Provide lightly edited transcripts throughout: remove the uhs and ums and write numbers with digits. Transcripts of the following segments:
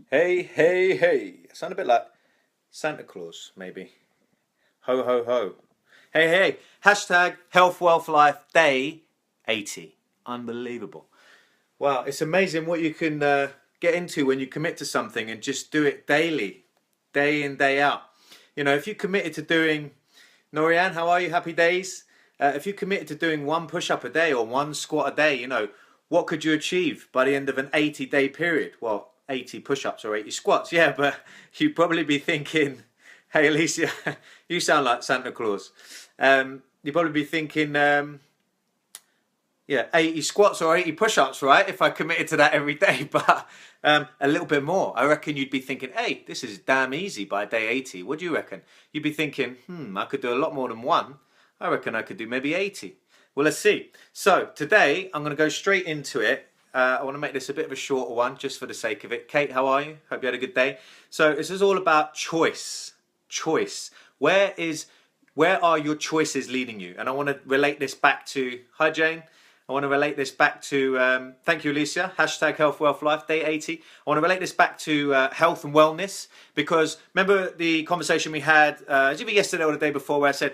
Hey, hey, hey. Sound a bit like Santa Claus, maybe. Ho, ho, ho. Hey, hey. Hashtag Health, Wealth, Life Day 80. Unbelievable. Wow, it's amazing what you can get into when you commit to something and just do it daily, day in, day out. You know, if you committed to doing, Norian, how are you? Happy days? If you committed to doing one push up a day or one squat a day, what could you achieve by the end of an 80-day period? Well, 80 push ups or 80 squats, yeah, but you'd probably be thinking, hey, Alicia, you sound like Santa Claus. You'd probably be thinking, yeah, 80 squats or 80 push-ups, right? If I committed to that every day, but a little bit more. I reckon you'd be thinking, hey, this is damn easy by day 80. What do you reckon? You'd be thinking, I could do a lot more than one. I reckon I could do maybe 80. Well, let's see. So today, I'm going to go straight into it. I want to make this a bit of a shorter one, just for the sake of it. Kate, how are you? Hope you had a good day. So this is all about choice. Choice. Where are your choices leading you? And I want to relate this back to, hi Jane. I want to relate this back to, thank you Alicia, hashtag Health, Wealth, Life, Day 80. I want to relate this back to health and wellness, because remember the conversation we had, either yesterday or the day before, where I said,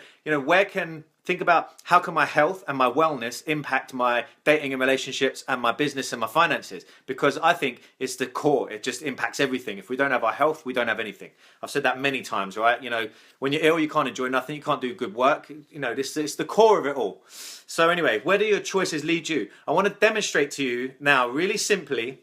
think about how can my health and my wellness impact my dating and relationships and my business and my finances, because I think it's the core. It just impacts everything. If we don't have our health, we don't have anything. I've said that many times, right? When you're ill, you can't enjoy nothing, you can't do good work. It's the core of it all. So anyway, where do your choices lead you? I want to demonstrate to you now really simply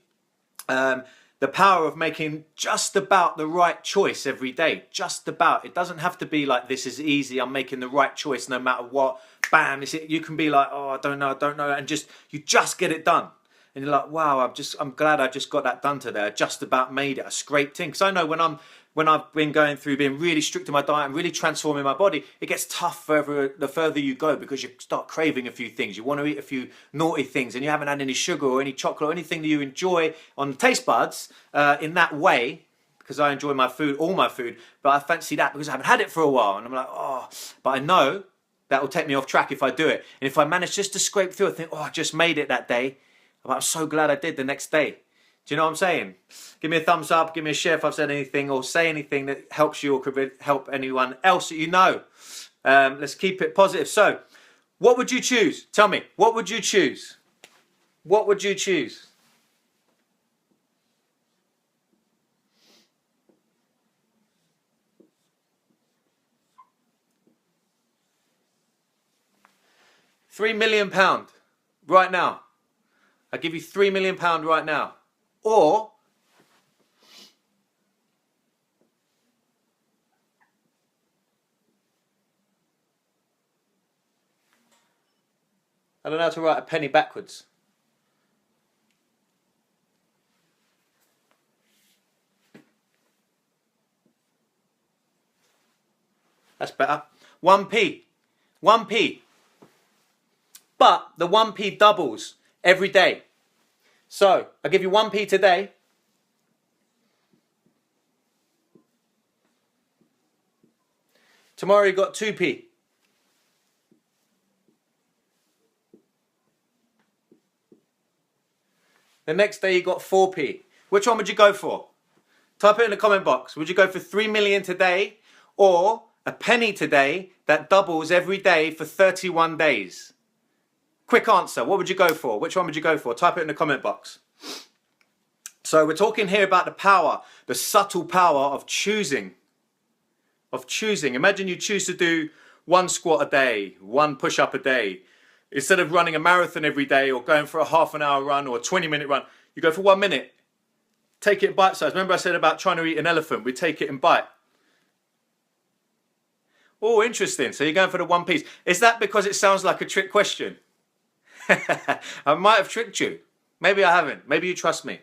the power of making just about the right choice every day. Just about. It doesn't have to be like, this is easy, I'm making the right choice no matter what. Bam, you can be like, oh, I don't know, and you just get it done. And you're like, wow, I'm glad I just got that done today. I just about made it. I scraped in. Because I know when I've been going through being really strict in my diet and really transforming my body, it gets tough the further you go, because you start craving a few things. You want to eat a few naughty things, and you haven't had any sugar or any chocolate or anything that you enjoy on the taste buds in that way, because I enjoy my food, all my food, but I fancy that because I haven't had it for a while. And I'm like, oh, but I know that will take me off track if I do it. And if I manage just to scrape through, I think, oh, I just made it that day. I'm so glad I did the next day. Do you know what I'm saying? Give me a thumbs up, give me a share if I've said anything, or say anything that helps you or could help anyone else that you know. Let's keep it positive. So, what would you choose? Tell me, what would you choose? What would you choose? £3 million right now. I give you £3 million right now. Or I don't know how to write a penny backwards. That's better. 1p. 1p. But the 1p doubles every day. So, I'll give you 1p today. Tomorrow you got 2p. The next day you got 4p. Which one would you go for? Type it in the comment box. Would you go for 3 million today, or a penny today that doubles every day for 31 days? Quick answer. What would you go for? Which one would you go for? Type it in the comment box. So we're talking here about the power, the subtle power of choosing. Imagine you choose to do one squat a day, one push-up a day. Instead of running a marathon every day or going for a half-an-hour run or a 20-minute run, you go for 1 minute. Take it in bite size. Remember I said about trying to eat an elephant? We take it in bite. Oh, interesting. So you're going for the one piece. Is that because it sounds like a trick question? I might have tricked you. Maybe I haven't. Maybe you trust me.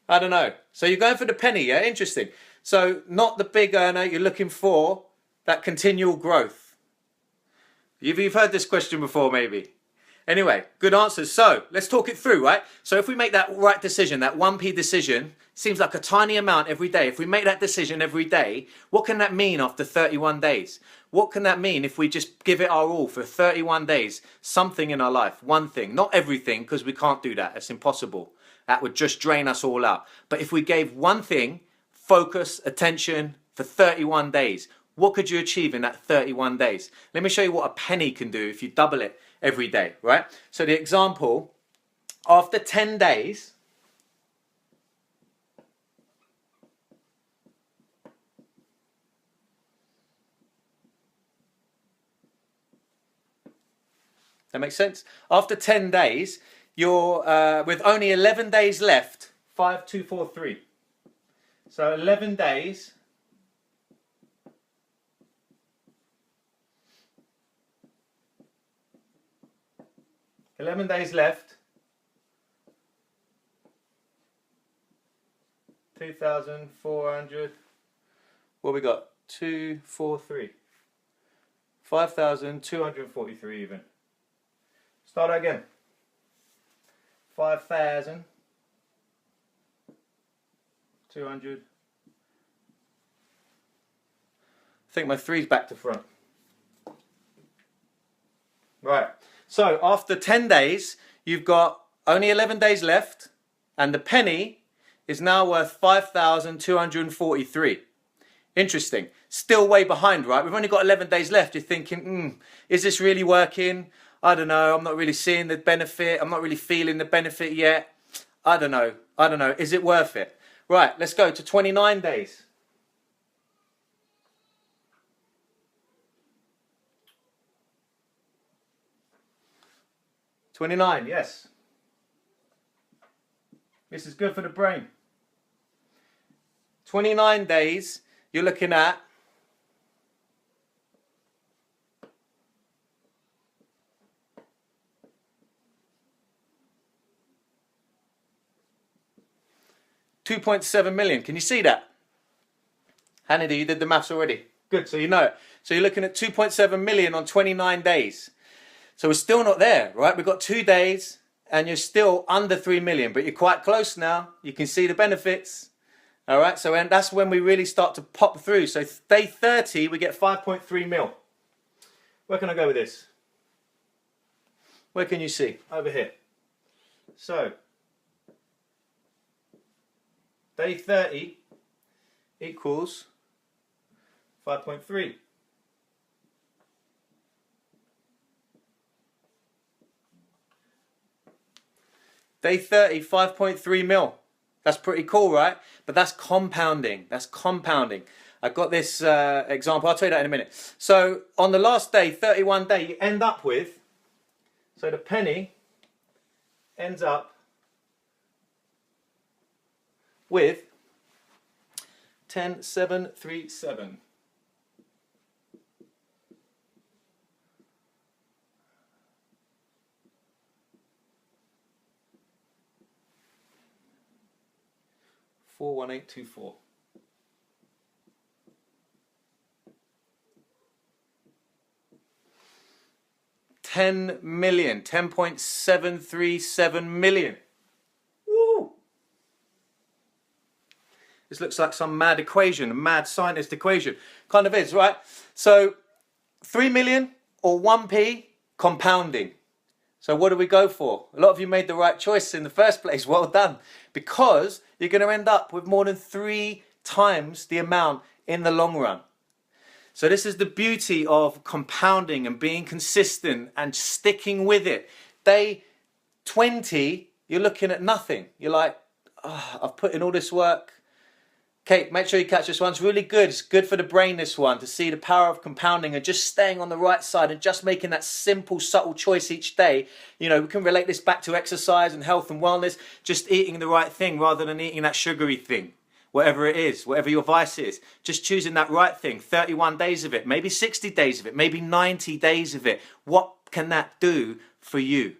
I don't know. So you're going for the penny, yeah? Interesting. So not the big earner. You're looking for that continual growth. You've heard this question before, maybe. Anyway, good answers. So let's talk it through, right? So if we make that right decision, that 1p decision, seems like a tiny amount every day. If we make that decision every day, what can that mean after 31 days? What can that mean if we just give it our all for 31 days? Something in our life, one thing, not everything, because we can't do that. It's impossible. That would just drain us all out. But if we gave one thing, focus, attention for 31 days, what could you achieve in that 31 days? Let me show you what a penny can do if you double it every day, right? So the example, after 10 days, that makes sense? After 10 days, you're with only 11 days left, 5243. So 11 days. 11 days left. 2,400. What we got? 243. 5,243 even. Start again. 5,200. I think my three's back to front. Right. So after 10 days, you've got only 11 days left, and the penny is now worth 5,243. Interesting. Still way behind, right? We've only got 11 days left. You're thinking, is this really working? I don't know. I'm not really seeing the benefit. I'm not really feeling the benefit yet. I don't know. I don't know. Is it worth it? Right, let's go to 29 days. $29, yes. This is good for the brain. 29 days, you're looking at $2.7 million. Can you see that? Hannity, you did the maths already. Good, so you know it. So you're looking at 2.7 million on 29 days. So we're still not there, right? We've got 2 days and you're still under 3 million, but you're quite close now. You can see the benefits. All right, so that's when we really start to pop through. So day 30, we get 5.3 mil. Where can I go with this? Where can you see? Over here. So, day 30 equals 5.3. Day 30, 5.3 mil. That's pretty cool, right? But that's compounding. That's compounding. I've got this example. I'll tell you that in a minute. So on the last day, 31 day, you end up with, so the penny ends up with 10,737. $41824. $10 million, 10.737 million. Woo! This looks like some mad equation, a mad scientist equation. Kind of is, right? So 3 million or 1p compounding. So what do we go for? A lot of you made the right choice in the first place. Well done. Because you're going to end up with more than 3 times the amount in the long run. So this is the beauty of compounding and being consistent and sticking with it. Day 20, you're looking at nothing. You're like, oh, I've put in all this work. Okay, make sure you catch this one. It's really good. It's good for the brain, this one, to see the power of compounding and just staying on the right side and just making that simple, subtle choice each day. You know, we can relate this back to exercise and health and wellness, just eating the right thing rather than eating that sugary thing. Whatever it is, whatever your vice is, just choosing that right thing, 31 days of it, maybe 60 days of it, maybe 90 days of it. What can that do for you?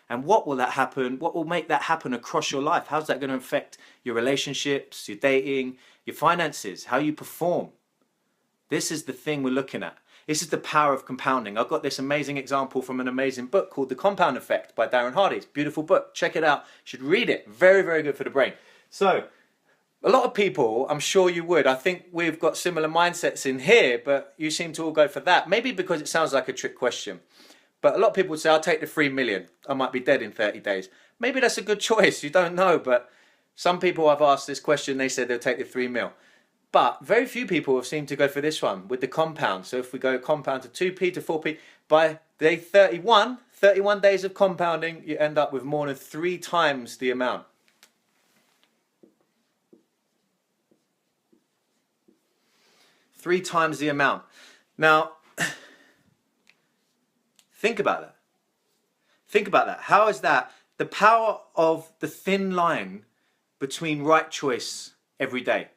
And what will that happen? What will make that happen across your life? How's that going to affect your relationships, your dating, your finances, how you perform? This is the thing we're looking at. This is the power of compounding. I've got this amazing example from an amazing book called The Compound Effect by Darren Hardy. It's a beautiful book. Check it out. You should read it. Very, very good for the brain. So, a lot of people, I'm sure you would. I think we've got similar mindsets in here, but you seem to all go for that. Maybe because it sounds like a trick question. But a lot of people would say, I'll take the 3 million. I might be dead in 30 days. Maybe that's a good choice. You don't know, but some people I've asked this question, they said they'll take the 3 mil. But very few people have seemed to go for this one with the compound. So if we go compound to 2p to 4p, by day 31, 31 days of compounding, you end up with more than 3 times the amount. Three times the amount. Now, think about that. Think about that. How is that the power of the thin line between right choice every day?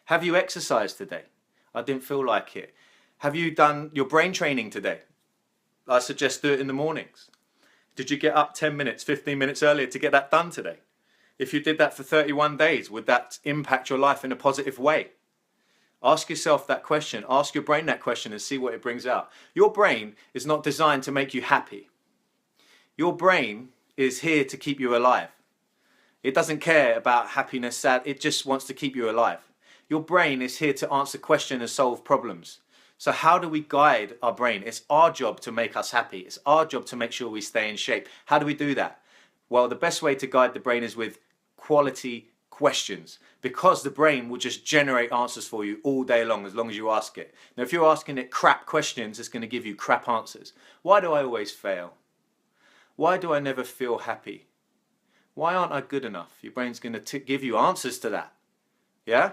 Have you exercised today? I didn't feel like it. Have you done your brain training today? I suggest do it in the mornings. Did you get up 10 minutes, 15 minutes earlier to get that done today? If you did that for 31 days, would that impact your life in a positive way? Ask yourself that question. Ask your brain that question and see what it brings out. Your brain is not designed to make you happy. Your brain is here to keep you alive. It doesn't care about happiness, sad. It just wants to keep you alive. Your brain is here to answer questions and solve problems. So how do we guide our brain? It's our job to make us happy. It's our job to make sure we stay in shape. How do we do that? Well, the best way to guide the brain is with quality questions, because the brain will just generate answers for you all day long as you ask it. Now, if you're asking it crap questions, it's going to give you crap answers. Why do I always fail? Why do I never feel happy? Why aren't I good enough? Your brain's going to give you answers to that. Yeah?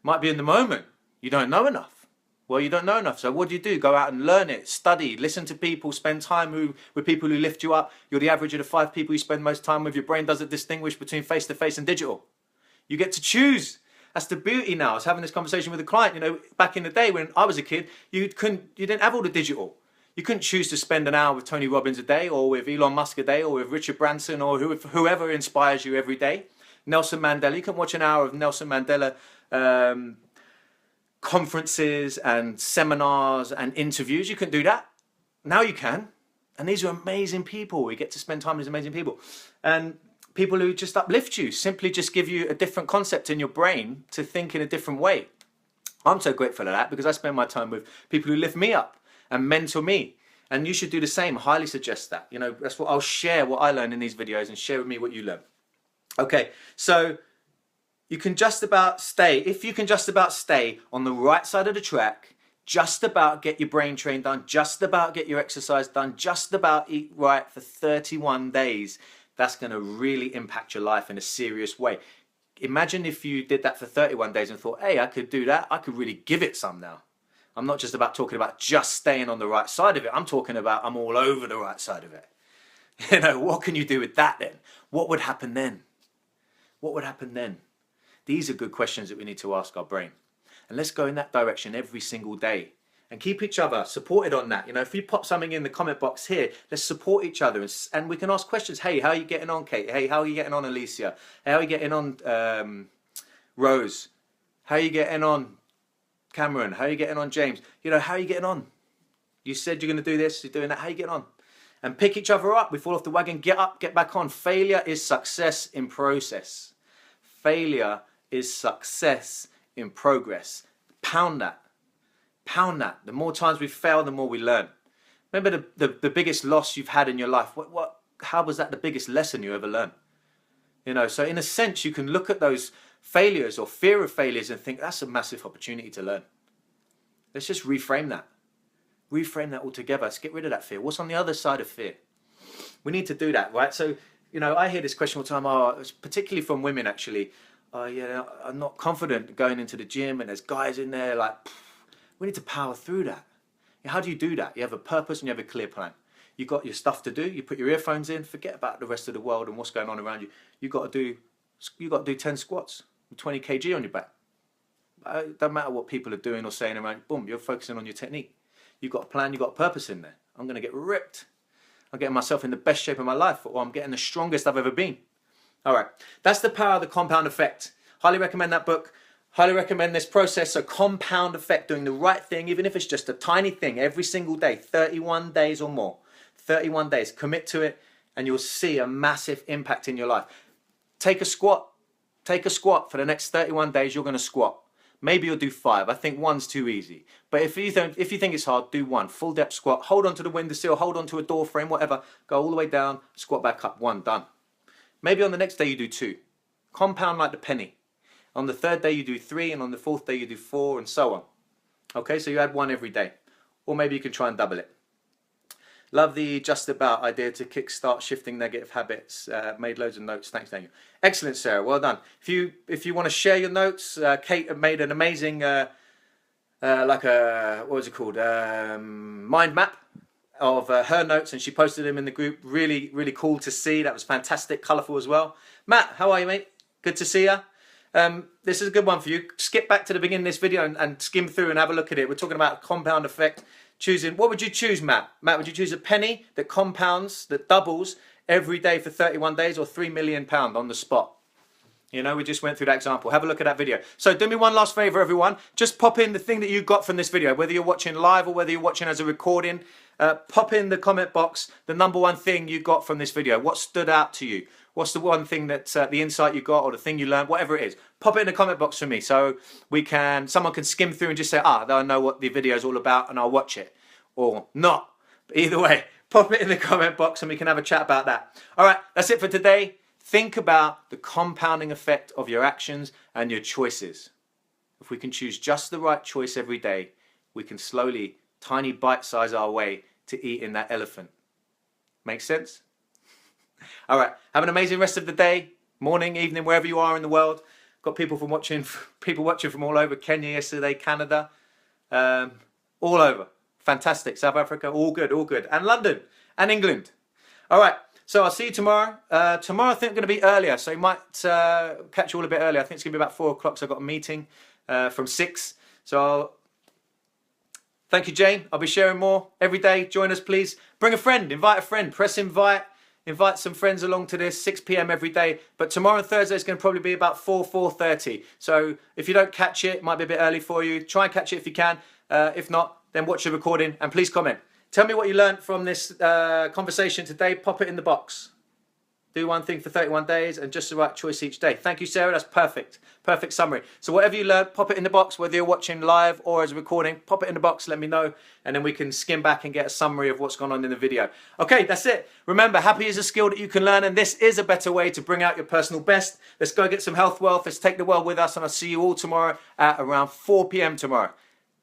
Might be in the moment. You don't know enough. Well, you don't know enough. So what do? Go out and learn it, study, listen to people, spend time with people who lift you up. You're the average of the 5 people you spend most time with. Your brain doesn't distinguish between face-to-face and digital. You get to choose. That's the beauty now. I was having this conversation with a client. You know, back in the day when I was a kid, you didn't have all the digital. You couldn't choose to spend an hour with Tony Robbins a day, or with Elon Musk a day, or with Richard Branson, or whoever inspires you every day. Nelson Mandela. You can watch an hour of Nelson Mandela conferences and seminars and interviews. You couldn't do that. Now you can. And these are amazing people. We get to spend time with these amazing people. And people who just uplift you, simply just give you a different concept in your brain to think in a different way. I'm so grateful for that, because I spend my time with people who lift me up and mentor me. And you should do the same. I highly suggest that. You know, that's what I'll share, what I learn in these videos, and share with me what you learn. Okay, so you can just about stay, if you can just about stay on the right side of the track, just about get your brain trained done, just about get your exercise done, just about eat right for 31 days, that's going to really impact your life in a serious way. Imagine if you did that for 31 days and thought, hey, I could do that. I could really give it some now. I'm not just talking about just staying on the right side of it. I'm talking about I'm all over the right side of it. You know, what can you do with that then? What would happen then? What would happen then? These are good questions that we need to ask our brain. And let's go in that direction every single day. And keep each other supported on that. You know, if you pop something in the comment box here, let's support each other. And we can ask questions. Hey, how are you getting on, Kate? Hey, how are you getting on, Alicia? How are you getting on, Rose? How are you getting on, Cameron? How are you getting on, James? You know, how are you getting on? You said you're going to do this, you're doing that. How are you getting on? And pick each other up. We fall off the wagon, get up, get back on. Failure is success in process. Failure is success in progress. Pound that. Pound that. The more times we fail, the more we learn. Remember the biggest loss you've had in your life. How was that the biggest lesson you ever learned? You know, so in a sense, you can look at those failures or fear of failures and think that's a massive opportunity to learn. Let's just reframe that. Reframe that altogether. Let's get rid of that fear. What's on the other side of fear? We need to do that, right? So, you know, I hear this question all the time, particularly from women actually. Yeah, I'm not confident going into the gym and there's guys in there like, we need to power through that. How do you do that? You have a purpose and you have a clear plan. You've got your stuff to do. You put your earphones in, forget about the rest of the world and what's going on around you. You've got to do 10 squats with 20 kg on your back. It doesn't matter what people are doing or saying around you. Boom, you're focusing on your technique. You've got a plan, you've got a purpose in there. I'm going to get ripped. I'm getting myself in the best shape of my life, or I'm getting the strongest I've ever been. All right, that's the power of the compound effect. Highly recommend that book. Highly recommend this process. So compound effect, doing the right thing, even if it's just a tiny thing every single day, 31 days or more. 31 days, commit to it, and you'll see a massive impact in your life. Take a squat. Take a squat for the next 31 days. You're going to squat. Maybe you'll do 5. I think 1's too easy. But if you think it's hard, do 1. Full depth squat. Hold on to the windowsill. Hold on to a door frame. Whatever. Go all the way down. Squat back up. 1 done. Maybe on the next day you do 2. Compound like the penny. On the 3rd day you do 3, and on the 4th day you do 4, and so on. Okay, so you add 1 every day. Or maybe you can try and double it. Love the just about idea to kickstart shifting negative habits. Made loads of notes. Thanks, Daniel. Excellent, Sarah. Well done. If you want to share your notes, Kate made an amazing like a, what was it called? Mind map of her notes, and she posted them in the group. Really, really cool to see. That was fantastic, colourful as well. Matt, how are you, mate? Good to see you. This is a good one for you. Skip back to the beginning of this video and skim through and have a look at it. We're talking about compound effect. Choosing, what would you choose, Matt? Matt, would you choose a penny that compounds, that doubles every day for 31 days, or £3 million on the spot? You know, we just went through that example. Have a look at that video. So do me one last favour, everyone. Just pop in the thing that you got from this video, whether you're watching live or whether you're watching as a recording. Pop in the comment box the #1 thing you got from this video. What stood out to you? What's the one thing that the insight you got, or the thing you learned, whatever it is. Pop it in the comment box for me, so someone can skim through and just say, I know what the video is all about, and I'll watch it, or not. But either way, pop it in the comment box and we can have a chat about that. All right, that's it for today. Think about the compounding effect of your actions and your choices. If we can choose just the right choice every day, we can slowly, tiny bite-size our way to eating that elephant. Make sense? All right, have an amazing rest of the day, morning, evening, wherever you are in the world. Got people watching from all over. Kenya yesterday, Canada, all over. Fantastic. South Africa, all good, all good. And London and England. All right, so I'll see you tomorrow. Tomorrow I think I'm going to be earlier, so you might catch you all a bit earlier. I think it's going to be about 4 o'clock, so I've got a meeting from 6. So thank you, Jane. I'll be sharing more every day. Join us, please. Bring a friend, invite a friend, press invite. Invite some friends along to this, 6 p.m. every day. But tomorrow and Thursday is going to probably be about 4:30. So if you don't catch it, it might be a bit early for you. Try and catch it if you can. If not, then watch the recording and please comment. Tell me what you learned from this conversation today. Pop it in the box. Do one thing for 31 days and just the right choice each day. Thank you, Sarah. That's perfect. Perfect summary. So whatever you learned, pop it in the box, whether you're watching live or as a recording. Pop it in the box, let me know, and then we can skim back and get a summary of what's gone on in the video. Okay, that's it. Remember, happy is a skill that you can learn, and this is a better way to bring out your personal best. Let's go get some health wealth. Let's take the world with us, and I'll see you all tomorrow at around 4 p.m. tomorrow.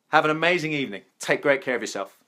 Have an amazing evening. Take great care of yourself.